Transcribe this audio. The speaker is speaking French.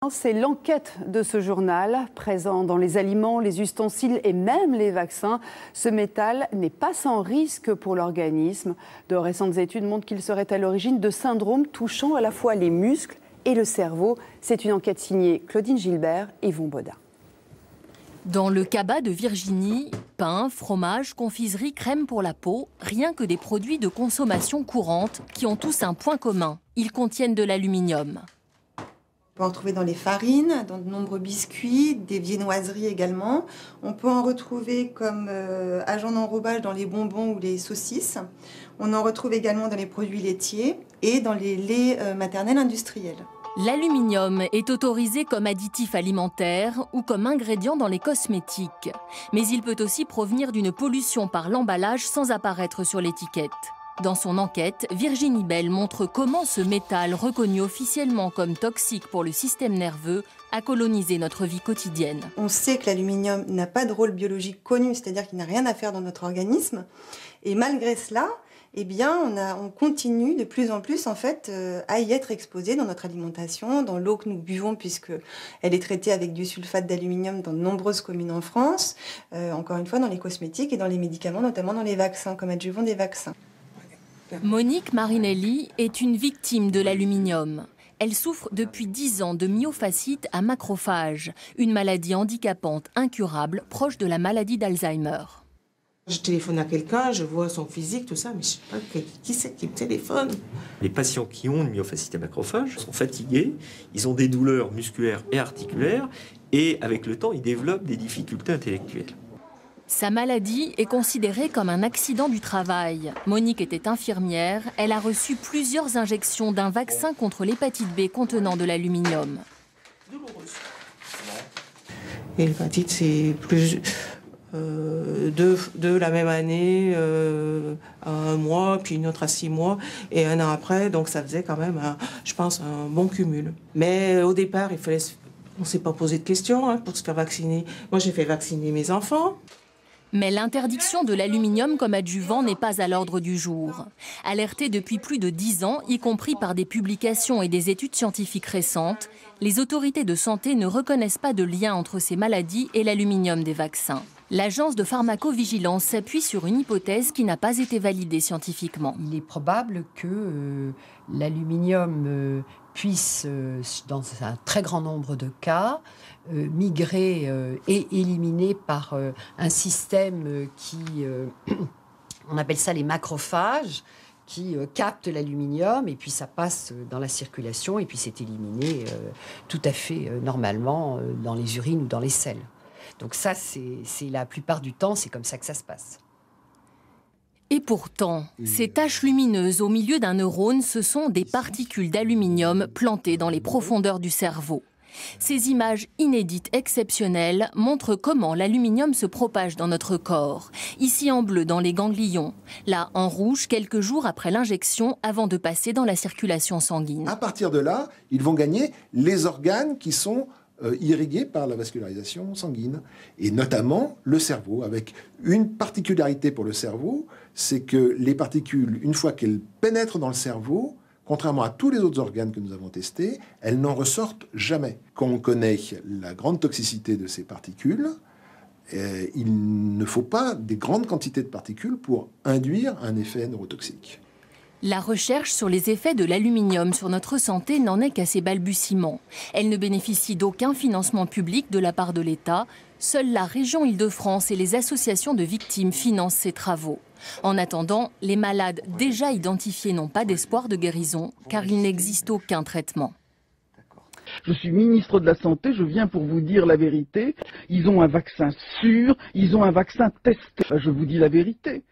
Boudin, c'est l'enquête de ce journal. Présent dans les aliments, les ustensiles et même les vaccins, ce métal n'est pas sans risque pour l'organisme. De récentes études montrent qu'il serait à l'origine de syndromes touchant à la fois les muscles et le cerveau. C'est une enquête signée Claudine Gilbert et Yvon Bodin. Dans le cabas de Virginie, pain, fromage, confiserie, crème pour la peau, rien que des produits de consommation courante qui ont tous un point commun. Ils contiennent de l'aluminium. On peut en retrouver dans les farines, dans de nombreux biscuits, des viennoiseries également. On peut en retrouver comme agent d'enrobage dans les bonbons ou les saucisses. On en retrouve également dans les produits laitiers et dans les laits maternels industriels. L'aluminium est autorisé comme additif alimentaire ou comme ingrédient dans les cosmétiques. Mais il peut aussi provenir d'une pollution par l'emballage sans apparaître sur l'étiquette. Dans son enquête, Virginie Bell montre comment ce métal, reconnu officiellement comme toxique pour le système nerveux, a colonisé notre vie quotidienne. On sait que l'aluminium n'a pas de rôle biologique connu, c'est-à-dire qu'il n'a rien à faire dans notre organisme. Et malgré cela, eh bien, on continue de plus en plus en fait, à y être exposé dans notre alimentation, dans l'eau que nous buvons, puisqu'elle est traitée avec du sulfate d'aluminium dans de nombreuses communes en France, encore une fois dans les cosmétiques et dans les médicaments, notamment dans les vaccins, comme adjuvant des vaccins. Monique Marinelli est une victime de l'aluminium. Elle souffre depuis 10 ans de myofasciite à macrophage, une maladie handicapante incurable proche de la maladie d'Alzheimer. Je téléphone à quelqu'un, je vois son physique, tout ça, mais je ne sais pas qui c'est qui me téléphone. Les patients qui ont une myofasciite à macrophage sont fatigués, ils ont des douleurs musculaires et articulaires, et avec le temps, ils développent des difficultés intellectuelles. Sa maladie est considérée comme un accident du travail. Monique était infirmière, elle a reçu plusieurs injections d'un vaccin contre l'hépatite B contenant de l'aluminium. Et l'hépatite, c'est plus... deux la même année, à 1 mois, puis une autre à 6 mois, et 1 an après, donc ça faisait quand même, je pense, un bon cumul. Mais au départ, on ne s'est pas posé de questions pour se faire vacciner. Moi, j'ai fait vacciner mes enfants. Mais l'interdiction de l'aluminium comme adjuvant n'est pas à l'ordre du jour. Alertée depuis plus de 10 ans, y compris par des publications et des études scientifiques récentes, les autorités de santé ne reconnaissent pas de lien entre ces maladies et l'aluminium des vaccins. L'agence de pharmacovigilance s'appuie sur une hypothèse qui n'a pas été validée scientifiquement. Il est probable que l'aluminium puisse, dans un très grand nombre de cas, migrer et éliminer par un système qui, on appelle ça les macrophages, qui captent l'aluminium et puis ça passe dans la circulation et puis c'est éliminé tout à fait normalement dans les urines ou dans les selles. Donc ça, c'est la plupart du temps, c'est comme ça que ça se passe. Et pourtant, ces taches lumineuses au milieu d'un neurone, ce sont des particules d'aluminium plantées dans les profondeurs du cerveau. Ces images inédites, exceptionnelles, montrent comment l'aluminium se propage dans notre corps. Ici en bleu dans les ganglions, là en rouge quelques jours après l'injection avant de passer dans la circulation sanguine. À partir de là, ils vont gagner les organes qui sont irrigués par la vascularisation sanguine, et notamment le cerveau, avec une particularité pour le cerveau, c'est que les particules, une fois qu'elles pénètrent dans le cerveau, contrairement à tous les autres organes que nous avons testés, elles n'en ressortent jamais. Quand on connaît la grande toxicité de ces particules, il ne faut pas des grandes quantités de particules pour induire un effet neurotoxique. La recherche sur les effets de l'aluminium sur notre santé n'en est qu'à ses balbutiements. Elle ne bénéficie d'aucun financement public de la part de l'État. Seule la région Île-de-France et les associations de victimes financent ces travaux. En attendant, les malades déjà identifiés n'ont pas d'espoir de guérison car il n'existe aucun traitement. Je suis ministre de la Santé, je viens pour vous dire la vérité. Ils ont un vaccin sûr, ils ont un vaccin testé. Je vous dis la vérité.